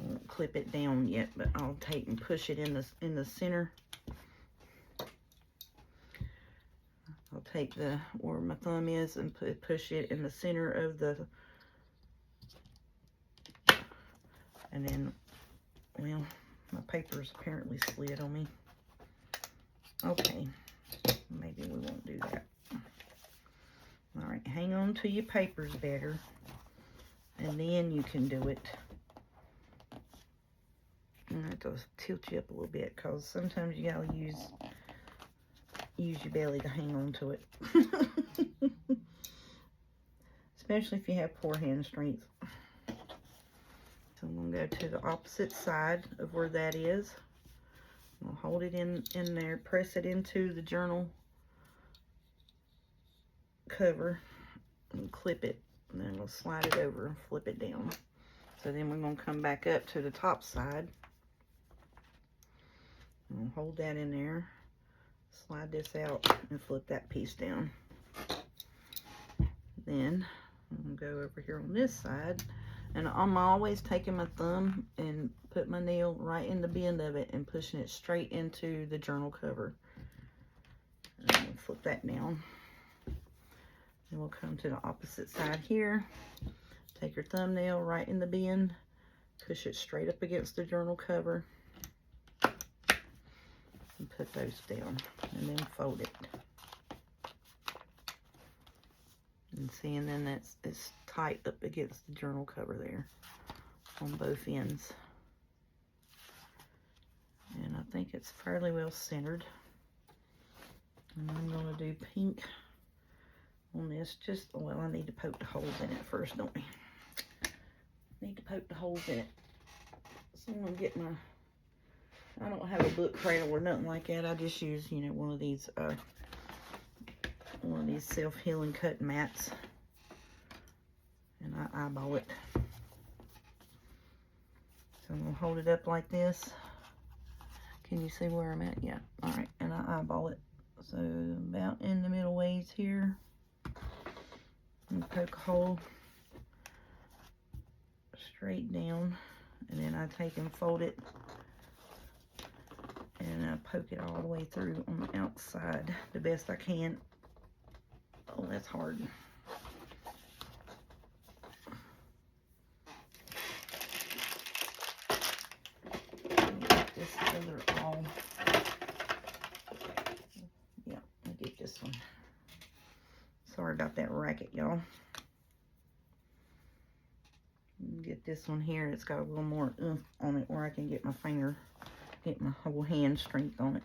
won't clip it down yet, but I'll take and push it in the center. I'll take where my thumb is and push it in the center of the, and then, well, my paper's apparently slid on me. Okay, maybe we won't do that. All right, hang on to your papers better, and then you can do it. I have to tilt you up a little bit because sometimes you gotta use your belly to hang on to it. Especially if you have poor hand strength. So I'm gonna go to the opposite side of where that is. I'll hold it in there, press it into the journal cover and clip it, and then we'll slide it over and flip it down. So then we're going to come back up to the top side. We'll hold that in there, slide this out, and flip that piece down. Then I'm going to go over here on this side, and I'm always taking my thumb and put my nail right in the bend of it and pushing it straight into the journal cover. And we'll flip that down. Then we'll come to the opposite side here. Take your thumbnail right in the bend, push it straight up against the journal cover. put those down and then fold it. And see, and then it's tight up against the journal cover there on both ends. And I think it's fairly well centered. And I'm going to do pink on this. Just, well, I need to poke the holes in it first, don't we? Need to poke the holes in it. So I'm going to get my, I don't have a book cradle or nothing like that. I just use, you know, one of these self-healing cutting mats. And I eyeball it. So I'm going to hold it up like this. Can you see where I'm at? Yeah. All right. And I eyeball it. So about in the middle ways here. And poke a hole straight down. And then I take and fold it. And I poke it all the way through on the outside the best I can. Oh, that's hard. This other all. Yeah, I'll get this one. Sorry about that racket, y'all. Get this one here. It's got a little more oomph on it where I can get my finger, get my whole hand strength on it.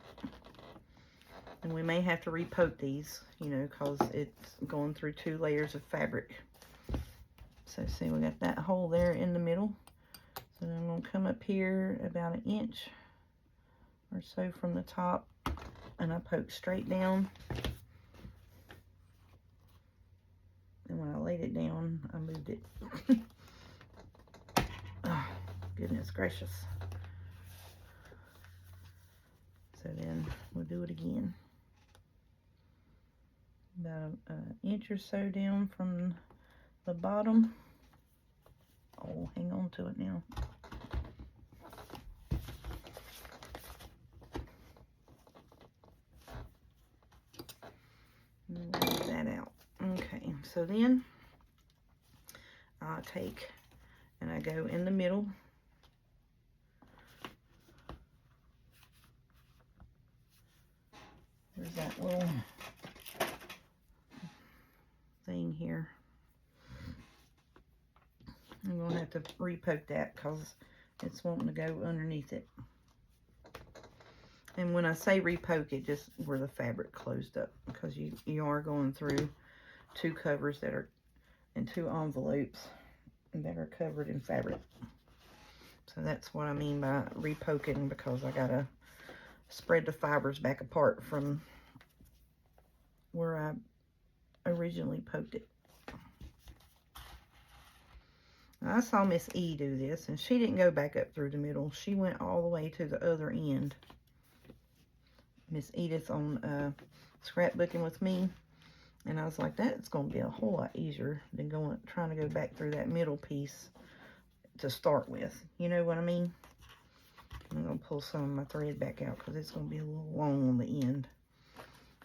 And we may have to repoke these, you know, because it's going through 2 layers of fabric. So see, we got that hole there in the middle. So then I'm going to come up here about 1 inch or so from the top, and I poke straight down. And when I laid it down, I moved it. Oh, goodness gracious. So then we'll do it again. About an inch or so down from the bottom. Oh, hang on to it now. Leave that out. Okay, so then I take and I go in the middle. There's that little thing here. I'm going to have to repoke that because it's wanting to go underneath it. And when I say repoke it, just where the fabric closed up, because you are going through 2 covers that are, and 2 envelopes that are covered in fabric. So that's what I mean by repoking, because I got to spread the fibers back apart from where I originally poked it. Now, I saw Miss E do this, and she didn't go back up through the middle. She went all the way to the other end. Miss Edith on Scrapbooking with Me, and I was like, that's going to be a whole lot easier than trying to go back through that middle piece to start with. You know what I mean? I'm going to pull some of my thread back out because it's going to be a little long on the end.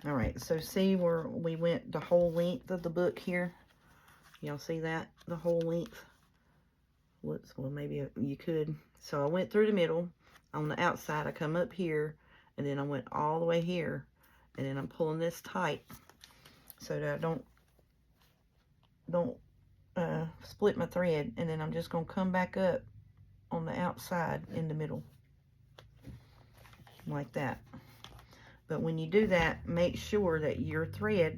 All right, so see where we went the whole length of the book here? Y'all see that? The whole length? Whoops, well, maybe you could. So I went through the middle. On the outside, I come up here, and then I went all the way here, and then I'm pulling this tight so that I don't split my thread, and then I'm just going to come back up on the outside in the middle like that. But when you do that, make sure that your thread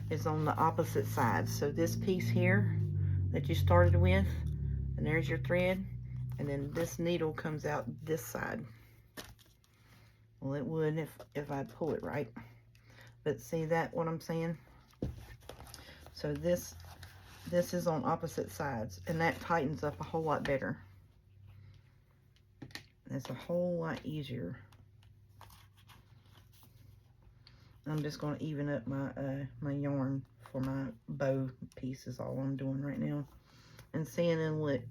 is on the opposite side. So this piece here that you started with, and there's your thread, and then this needle comes out this side. Well, it would if I pull it right. But see that, what I'm saying? So this is on opposite sides, and that tightens up a whole lot better. It's a whole lot easier. I'm just going to even up my my yarn for my bow piece is all I'm doing right now. And seeing and look.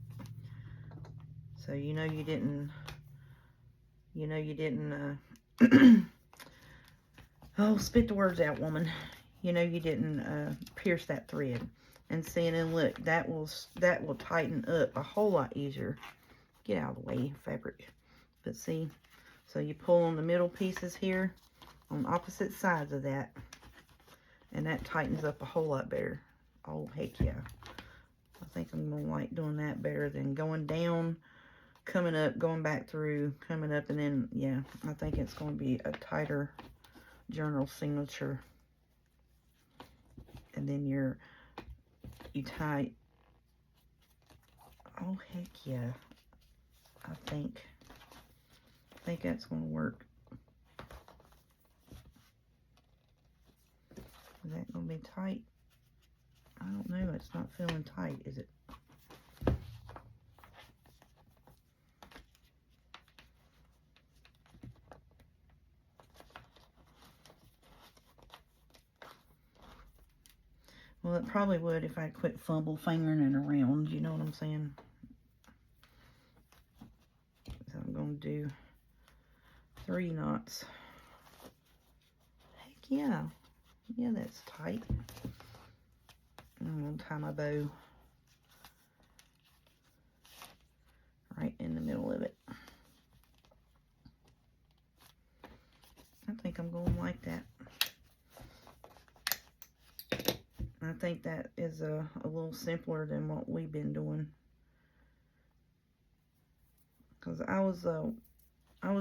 So you know you didn't oh, spit the words out, woman. You know you didn't pierce that thread. And seeing and look, that will tighten up a whole lot easier. Get out of the way, fabric. But see, So you pull on the middle pieces here on opposite sides of that, and that tightens up a whole lot better. Oh, heck yeah. I think I'm going to like doing that better than going down, coming up, going back through, coming up, and then, yeah, I think it's going to be a tighter journal signature. And then you tie, oh, heck yeah. I think that's going to work. Is that going to be tight? I don't know. It's not feeling tight, is it? Well, it probably would if I quit fumble fingering it around. You know what I'm saying? So I'm going to do 3 knots. Heck yeah. Yeah, that's tight. And I'm going to tie my bow right in the middle of it. I think I'm going to like that. I think that is a little simpler than what we've been doing. Because I was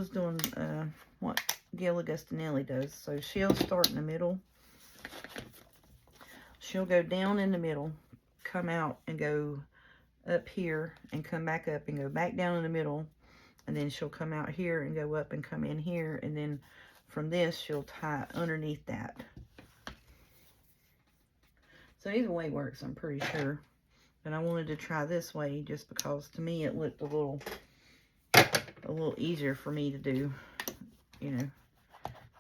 doing what Gail Augustinelli does. So she'll start in the middle. She'll go down in the middle, come out and go up here and come back up and go back down in the middle. And then she'll come out here and go up and come in here. And then from this, she'll tie underneath that. So either way works, I'm pretty sure. But I wanted to try this way just because to me it looked a little easier for me to do, you know.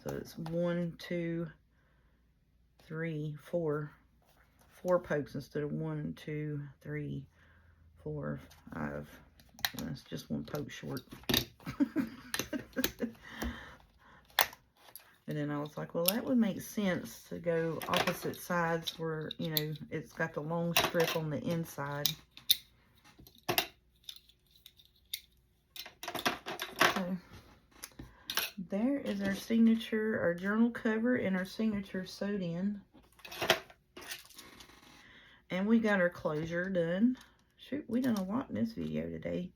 So it's 1, 2, 3, 4 pokes instead of 1, 2, 3, 4, 5. That's just 1 poke short. And then I was like, well, that would make sense to go opposite sides where, you know, it's got the long strip on the inside. So there is our signature, our journal cover, and our signature sewed in. And we got our closure done. Shoot, we done a lot in this video today.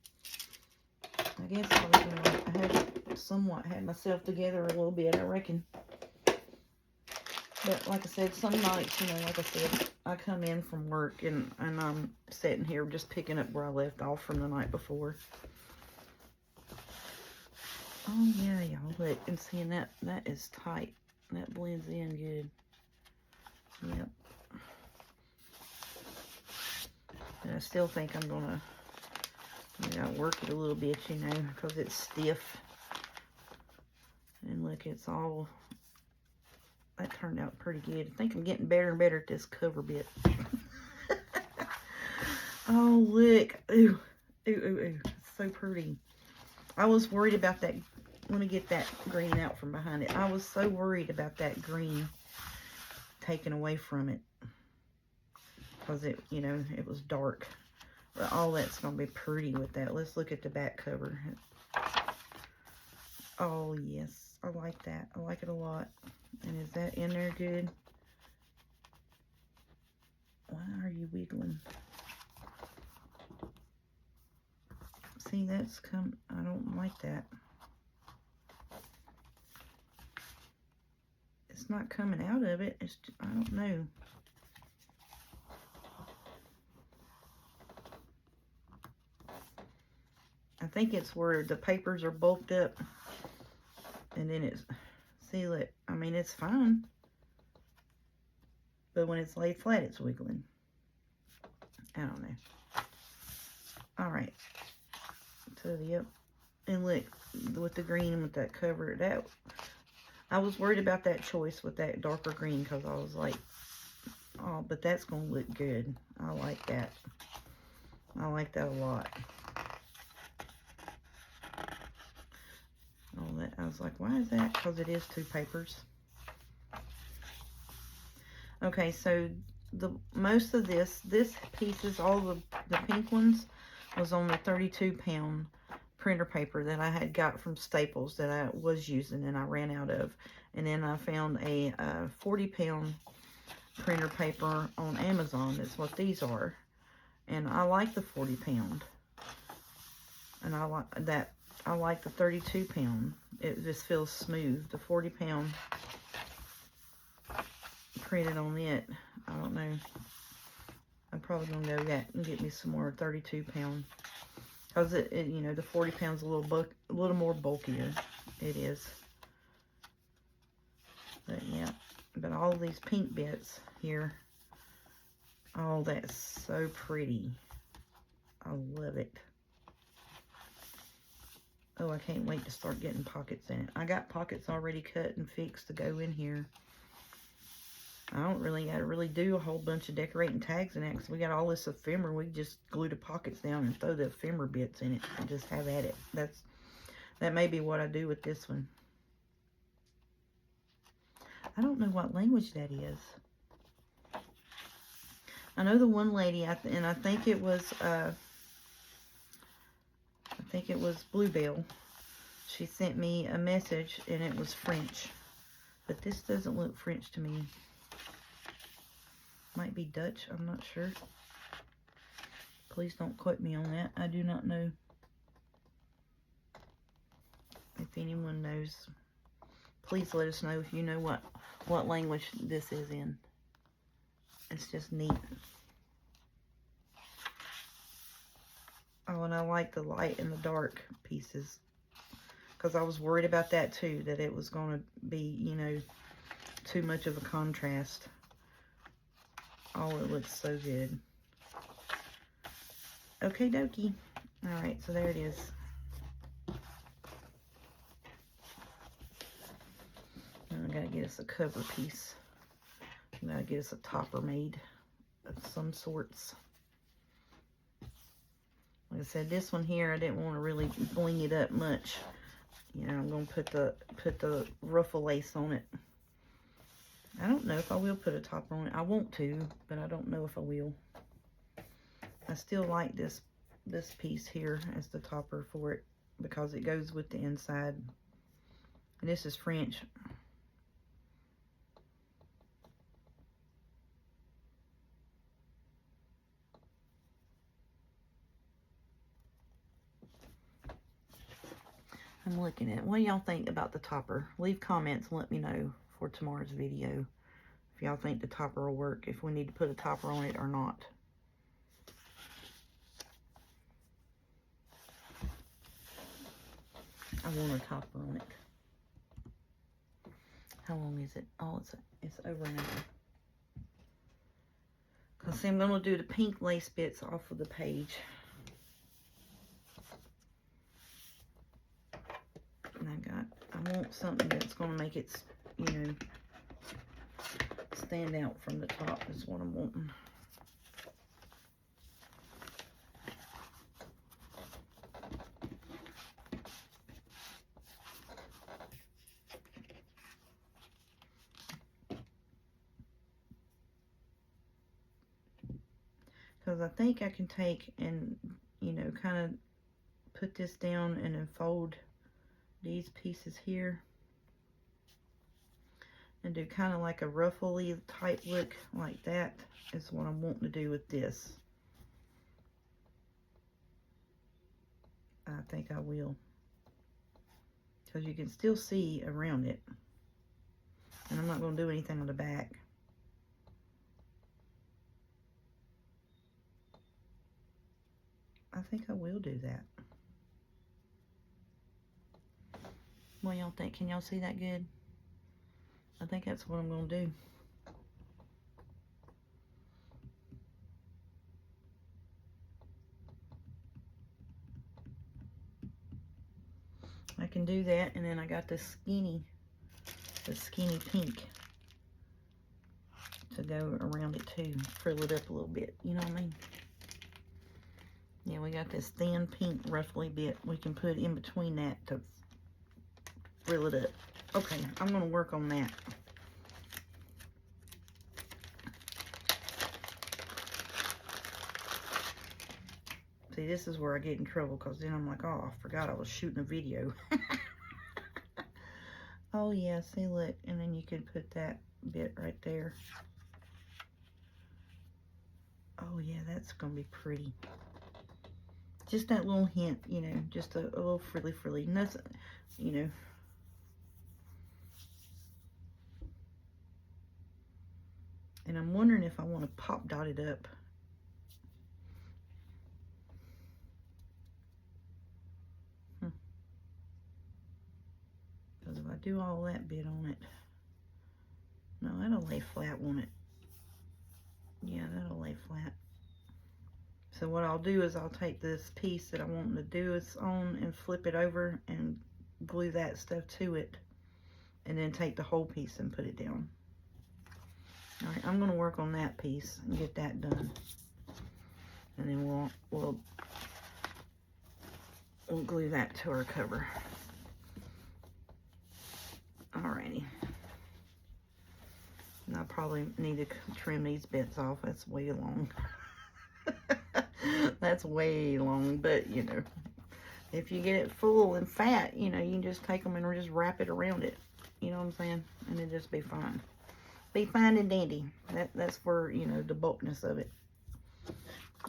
I guess I had somewhat had myself together a little bit, I reckon. But like I said, some nights, you know, like I said, I come in from work and I'm sitting here just picking up where I left off from the night before. Oh yeah, y'all, look, and seeing that is tight. That blends in good. Yep. And I still think I'm gonna, you know, work it a little bit, you know, because it's stiff. And look, it's all, that turned out pretty good. I think I'm getting better and better at this cover bit. Oh, look. Ooh, ooh, ooh, ooh. It's so pretty. I was worried about that. Let me get that green out from behind it. I was so worried about that green taken away from it. Because it, you know, it was dark. But all that's going to be pretty with that. Let's look at the back cover. Oh, yes. I like that. I like it a lot. And is that in there good? Why are you wiggling? See, that's come. I don't like that. It's not coming out of it. It's, I don't know. I think it's where the papers are bulked up. And then it's, see, look, I mean, it's fine. But when it's laid flat, it's wiggling. I don't know. All right. So, yep. And look, with the green and with that cover, that, I was worried about that choice with that darker green because I was like, oh, but that's going to look good. I like that. I like that a lot. Oh, that, I was like, why is that? Because it is 2 papers. Okay, so the most of this pieces, all the pink ones, was on the 32-pound printer paper that I had got from Staples that I was using and I ran out of. And then I found a 40-pound printer paper on Amazon. That's what these are. And I like the 40-pound. And I like that. I like the 32-pound. It just feels smooth. The 40-pound printed on it. I don't know. I'm probably going to go back and get me some more 32-pound. Because you know, the 40 pounds a little more bulkier. It is. But yeah. But all these pink bits here. Oh, that's so pretty. I love it. Oh, I can't wait to start getting pockets in it. I got pockets already cut and fixed to go in here. I don't really got to do a whole bunch of decorating tags in it because we got all this ephemera. We just glue the pockets down and throw the ephemera bits in it and just have at it. That may be what I do with this one. I don't know what language that is. I know the one lady, and I think it was Bluebell. She sent me a message and it was French, but this doesn't look French to me. Might be Dutch, I'm not sure. Please don't quote me on that. I do not know. If anyone knows, please let us know if you know what language this is in. It's just neat. Oh, and I like the light and the dark pieces. Because I was worried about that too, that it was going to be, you know, too much of a contrast. Oh, it looks so good. Okie dokie. Alright, so there it is. Now I gotta get us a cover piece. I gotta get us a topper made of some sorts. Like I said, this one here, I didn't want to really bling it up much. You know, I'm gonna put the ruffle lace on it. I don't know if I will put a topper on it. I want to, but I don't know if I will. I still like this piece here as the topper for it because it goes with the inside. And this is French. I'm looking at it. What do y'all think about the topper? Leave comments and let me know for tomorrow's video if y'all think the topper will work, if we need to put a topper on it or not. I want a topper on it. How long is it? Oh, it's over an hour. Because see, I'm going to do the pink lace bits off of the page. And I want something that's going to make it, you know, stand out from the top is what I'm wanting. Because I think I can take and, you know, kind of put this down and then fold these pieces here. And do kind of like a ruffly type look like that is what I'm wanting to do with this. I think I will. Because you can still see around it. And I'm not going to do anything on the back. I think I will do that. What y'all think? Can y'all see that good? I think that's what I'm going to do. I can do that, and then I got the skinny pink to go around it too. Frill it up a little bit, you know what I mean? Yeah, we got this thin pink ruffly bit we can put in between that to frill it up. Okay, I'm going to work on that. See, this is where I get in trouble, because then I'm like, oh, I forgot I was shooting a video. Oh, yeah, see, look, and then you could put that bit right there. Oh, yeah, that's going to be pretty. Just that little hint, you know, just a little frilly. Nothing, you know. And I'm wondering if I want to pop dot it up. Because if I do all that bit on it, no, that'll lay flat, won't it? Yeah, that'll lay flat. So what I'll do is I'll take this piece that I want to do this on and flip it over and glue that stuff to it. And then take the whole piece and put it down. All right, I'm going to work on that piece and get that done. And then we'll glue that to our cover. Alrighty. And I probably need to trim these bits off. That's way long. That's way long, but you know, if you get it full and fat, you know, you can just take them and just wrap it around it. You know what I'm saying? And it'll just be fine. Be fine and dandy. That's for, you know, the bulkness of it.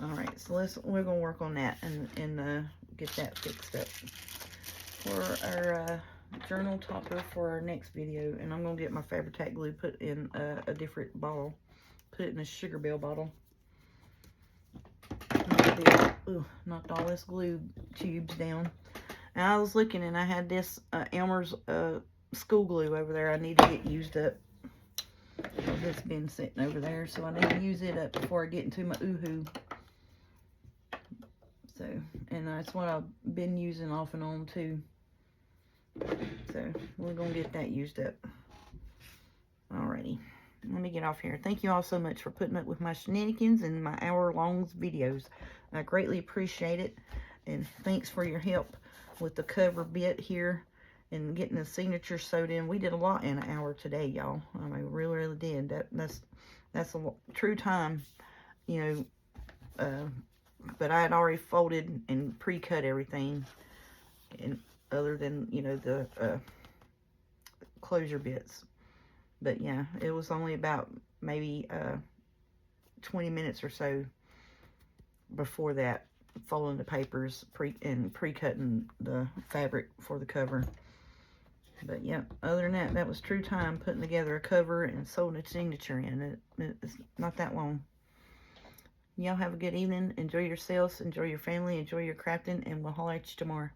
Alright, so we're gonna work on that and get that fixed up for our journal topper for our next video. And I'm gonna get my Fabri-Tac glue, put in a different bottle, put it in a Sugar Bell bottle. Knocked all this glue tubes down. Now I was looking and I had this Elmer's school glue over there. I need to get used up. It's been sitting over there, so I need to use it up before I get into my Oohoo. So, and that's what I've been using off and on too. So we're gonna get that used up. Alrighty, let me get off here. Thank you all so much for putting up with my shenanigans and my hour-long videos. I greatly appreciate it, and thanks for your help with the cover bit here and getting the signature sewed in. We did a lot in an hour today, y'all. I mean, we really did. That's a true time, you know. But I had already folded and pre-cut everything, and other than, you know, the closure bits. But yeah, it was only about maybe 20 minutes or so before that, folding the papers pre-cutting the fabric for the cover. But yeah, other than that, that was true time putting together a cover and sewing a signature in. It's not that long. Y'all have a good evening. Enjoy yourselves. Enjoy your family. Enjoy your crafting. And we'll holler at you tomorrow.